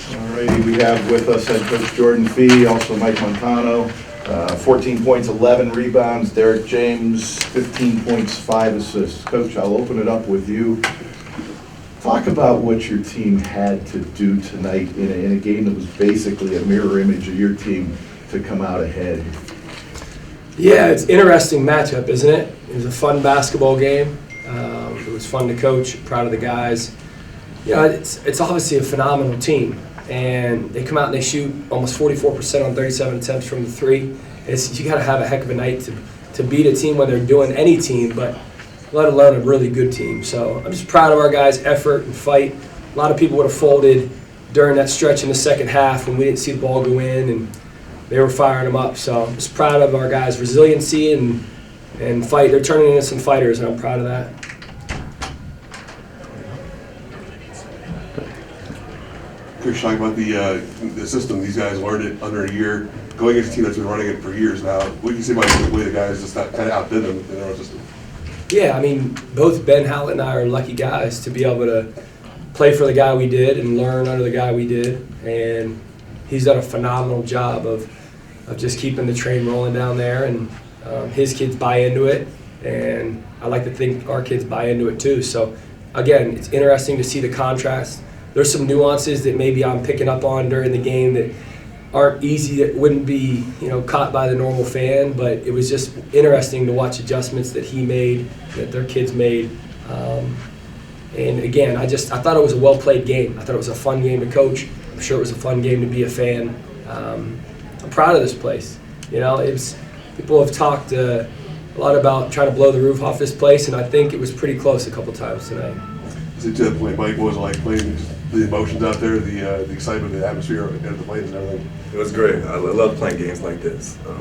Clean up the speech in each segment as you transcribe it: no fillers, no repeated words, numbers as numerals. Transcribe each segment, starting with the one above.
Alrighty, we have with us head coach Jordan Fee, also Mike Montano, 14 points, 11 rebounds. Derrick James, 15 points, 5 assists. Coach, I'll open it up with you. Talk about what your team had to do tonight in a game that was basically a mirror image of your team to come out ahead. Yeah, it's an interesting matchup, isn't it? It was a fun basketball game. It was fun to coach. Proud of the guys. You know, it's obviously a phenomenal team, and they come out and they shoot almost 44% on 37 attempts from the three. You got to have a heck of a night to beat a team when they're doing any team, but let alone a really good team. So I'm just proud of our guys' effort and fight. A lot of people would have folded during that stretch in the second half when we didn't see the ball go in, and they were firing them up. So I'm just proud of our guys' resiliency and fight. They're turning into some fighters, and I'm proud of that. Coach, talking about the system, these guys learned it under a year, going against a team that's been running it for years now. What do you say about the way the guys just kind of outdid them in their own system? Yeah, I mean, both Ben Howlett and I are lucky guys to be able to play for the guy we did and learn under the guy we did. And he's done a phenomenal job of just keeping the train rolling down there. And his kids buy into it. And I like to think our kids buy into it too. So, again, it's interesting to see the contrast. There's some nuances that maybe I'm picking up on during the game that aren't easy, that wouldn't be, caught by the normal fan, but it was just interesting to watch adjustments that he made, that their kids made. And again, I thought it was a well-played game. I thought it was a fun game to coach. I'm sure it was a fun game to be a fan. I'm proud of this place. People have talked a lot about trying to blow the roof off this place, and I think it was pretty close a couple times tonight. To that point, Mike, what was it like playing the emotions out there, the excitement, the atmosphere at the plays and everything? It was great. I love playing games like this. You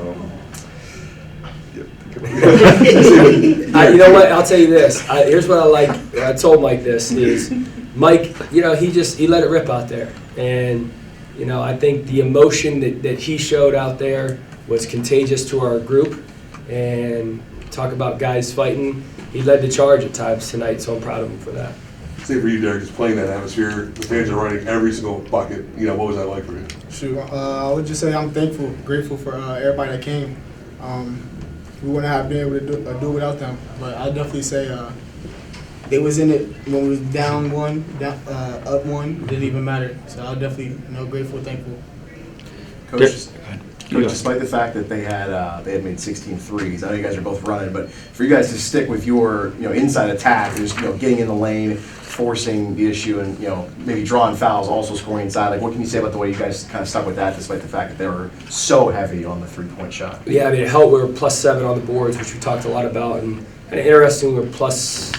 know what? I'll tell you this. Here's what I like. I told Mike this is, Mike, he let it rip out there, and I think the emotion that he showed out there was contagious to our group. And talk about guys fighting. He led the charge at times tonight, so I'm proud of him for that. Say for you, Derrick, just playing that atmosphere, the fans are running every single bucket. What was that like for you? Shoot, I would just say I'm grateful for everybody that came. We wouldn't have been able to do it without them. But I'll definitely say they was in it when we was down one, up one. It didn't even matter. So I'll definitely grateful, thankful. Coach, despite the fact that they had made 16 threes, I know you guys are both running, but for you guys to stick with your inside attack, just getting in the lane, forcing the issue, and maybe drawing fouls, also scoring inside. Like, what can you say about the way you guys kind of stuck with that, despite the fact that they were so heavy on the 3-point shot? Yeah, I mean, it helped. We were +7 on the boards, which we talked a lot about, and interesting. We were plus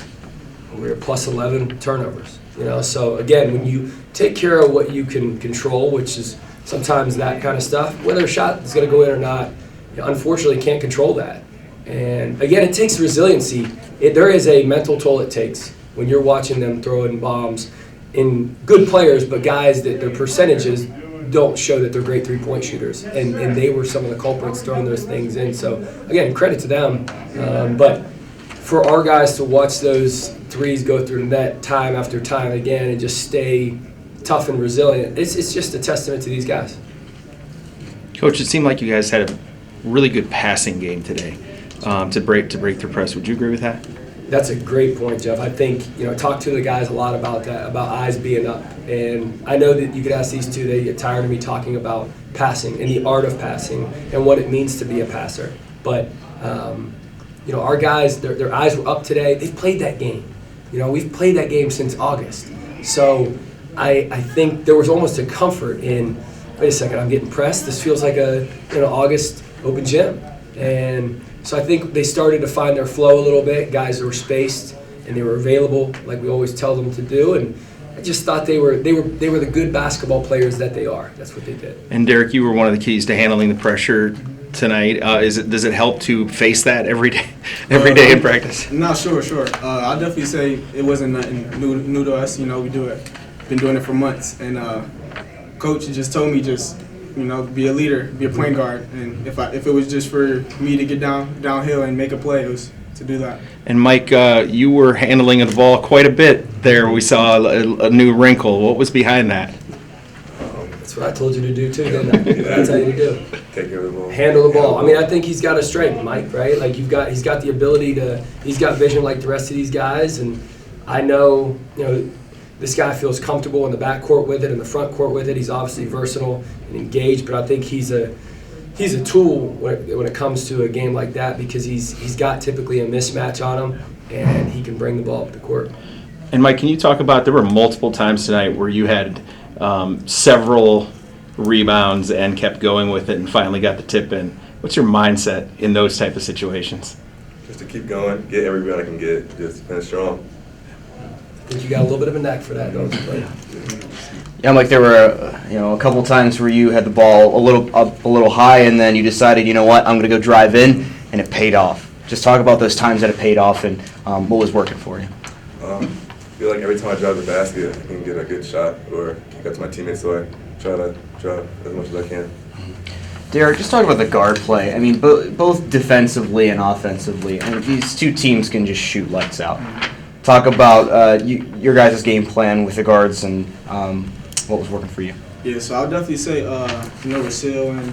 11 turnovers. So again, when you take care of what you can control, which is sometimes that kind of stuff, whether a shot is going to go in or not, unfortunately can't control that. And again, it takes resiliency. There is a mental toll it takes when you're watching them throwing bombs in good players, but guys that their percentages don't show that they're great 3-point shooters. And they were some of the culprits throwing those things in. So again, credit to them. But for our guys to watch those threes go through the net time after time again and just stay tough and resilient, it's just a testament to these guys. Coach, it seemed like you guys had a really good passing game today to break the press. Would you agree with that? That's a great point, Jeff. I think, talk to the guys a lot about that, about eyes being up. And I know that you could ask these two, they get tired of me talking about passing and the art of passing and what it means to be a passer. But, our guys, their eyes were up today. They've played that game. We've played that game since August. So I think there was almost a comfort in, wait a second, I'm getting pressed. This feels like a August open gym. And so I think they started to find their flow a little bit. Guys that were spaced and they were available like we always tell them to do. And I just thought they were the good basketball players that they are. That's what they did. And Derrick, you were one of the keys to handling the pressure tonight. Does it help to face that every day in practice? No, sure. I'll definitely say it wasn't nothing new to us. We do it. Been doing it for months, and Coach just told me be a leader, be a point guard, and if it was just for me to get downhill and make a play, it was to do that. And Mike, you were handling the ball quite a bit there. We saw a new wrinkle. What was behind that? That's what I told you to do too, didn't I? What I tell you to do. Take care of the ball. Handle the ball. I mean, I think he's got a strength, Mike, right? Like he's got the ability he's got vision like the rest of these guys, and I know, this guy feels comfortable in the back court with it, in the front court with it. He's obviously versatile and engaged, but I think he's a tool when it comes to a game like that because he's got typically a mismatch on him, and he can bring the ball up the court. And Mike, can you talk about, there were multiple times tonight where you had several rebounds and kept going with it and finally got the tip in. What's your mindset in those type of situations? Just to keep going, get every rebound I can get, just finish strong. I think you got a little bit of a knack for that, don't you? Yeah, Mike, there were a couple times where you had the ball a little high, and then you decided, you know what, I'm going to go drive in, and it paid off. Just talk about those times that it paid off and what was working for you. I feel like every time I drive the basket, I can get a good shot or kick out to my teammates, so I try to drive as much as I can. Derrick, just talk about the guard play. I mean, both defensively and offensively. I mean, these two teams can just shoot lights out. Talk about your guys' game plan with the guards and what was working for you. Yeah, so I'll definitely say, Rasil and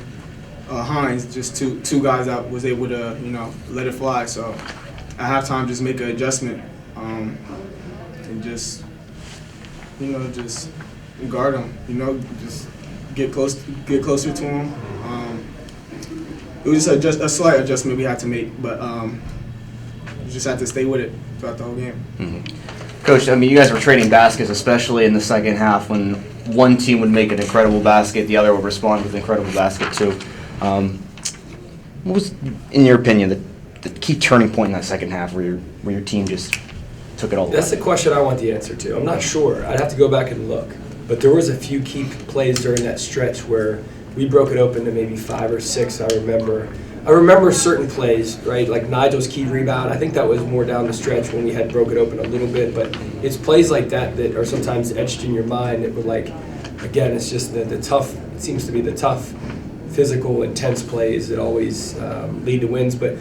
Hines, just two guys that was able to, let it fly. So at halftime, just make an adjustment and just guard them. Just get closer to them. It was just a slight adjustment we had to make, but you just have to stay with it throughout the whole game. Mm-hmm. Coach, I mean, you guys were trading baskets, especially in the second half when one team would make an incredible basket, the other would respond with an incredible basket too. What was, in your opinion, the key turning point in that second half where your team just took it all? That's the question I want the answer to. I'm not sure. I'd have to go back and look. But there was a few key plays during that stretch where we broke it open to maybe 5 or 6, I remember certain plays, right? Like Nigel's key rebound. I think that was more down the stretch when we had broke it open a little bit. But it's plays like that are sometimes etched in your mind that were like, again, it's just the tough, it seems to be the tough, physical, intense plays that always lead to wins. But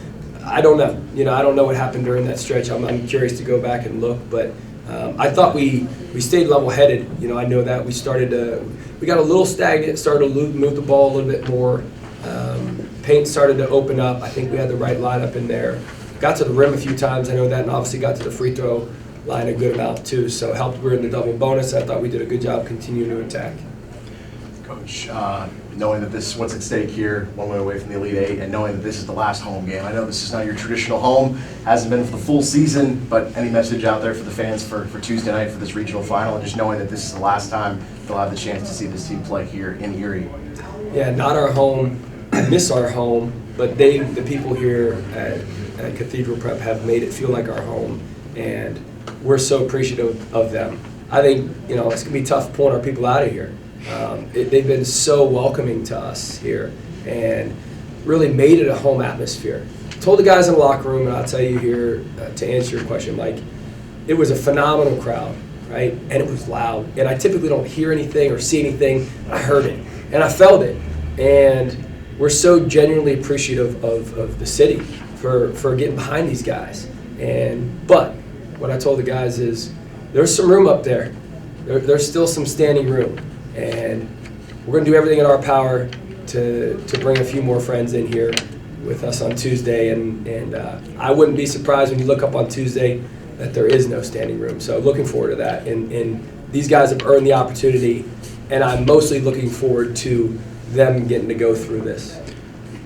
I don't know. I don't know what happened during that stretch. I'm curious to go back and look. But I thought we stayed level-headed. I know that we got a little stagnant, started to move the ball a little bit more. Paint started to open up. I think we had the right lineup in there. Got to the rim a few times, I know that, and obviously got to the free throw line a good amount too. So helped. We're in the double bonus. I thought we did a good job continuing to attack. Coach, knowing that this is what's at stake here, one way away from the Elite Eight, and knowing that this is the last home game. I know this is not your traditional home, hasn't been for the full season, but any message out there for the fans for Tuesday night for this regional final, and just knowing that this is the last time they'll have the chance to see this team play here in Erie? Yeah, not our home. I miss our home, but the people here at Cathedral Prep have made it feel like our home, and we're so appreciative of them. I think, it's going to be tough pulling our people out of here. They've been so welcoming to us here and really made it a home atmosphere. Told the guys in the locker room, and I'll tell you here to answer your question, Mike, it was a phenomenal crowd, right? And it was loud. And I typically don't hear anything or see anything. I heard it, and I felt it. And we're so genuinely appreciative of the city for getting behind these guys. But what I told the guys is there's some room up there. There's still some standing room. And we're going to do everything in our power to bring a few more friends in here with us on Tuesday. And I wouldn't be surprised when you look up on Tuesday that there is no standing room. So looking forward to that. And these guys have earned the opportunity, and I'm mostly looking forward to them getting to go through this.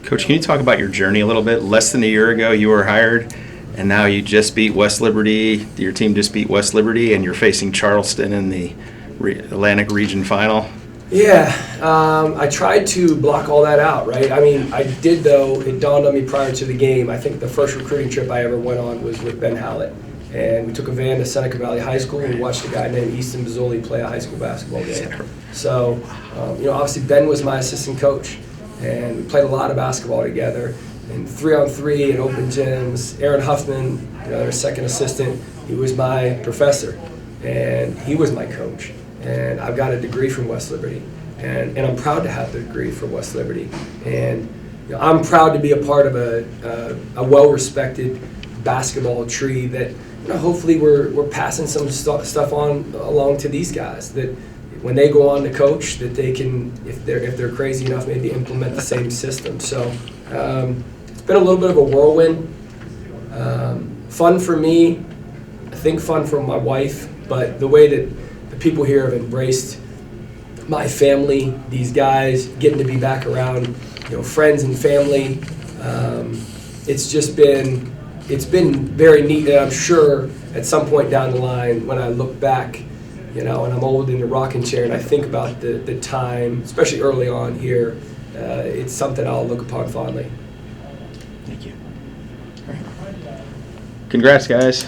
Coach, can you talk about your journey a little bit? Less than a year ago, you were hired, and now you just beat West Liberty. Your team just beat West Liberty, and you're facing Charleston in the Atlantic Region Final. Yeah, I tried to block all that out, right? I mean, I did, though. It dawned on me prior to the game. I think the first recruiting trip I ever went on was with Ben Hallett. And we took a van to Seneca Valley High School and watched a guy named Easton Mazzoli play a high school basketball game. So, obviously Ben was my assistant coach, and we played a lot of basketball together. And 3-on-3 and open gyms. Aaron Huffman, our second assistant, he was my professor, and he was my coach. And I've got a degree from West Liberty, and I'm proud to have the degree from West Liberty. And I'm proud to be a part of a well-respected basketball tree that hopefully we're passing some stuff on along to these guys that when they go on to coach, that they can, if they're crazy enough, maybe implement the same system. So it's been a little bit of a whirlwind. Fun for me, I think fun for my wife, but the way that the people here have embraced my family, these guys, getting to be back around, friends and family, it's been very neat, and I'm sure at some point down the line when I look back, and I'm old in the rocking chair and I think about the time, especially early on here, it's something I'll look upon fondly. Thank you. All right. Congrats, guys.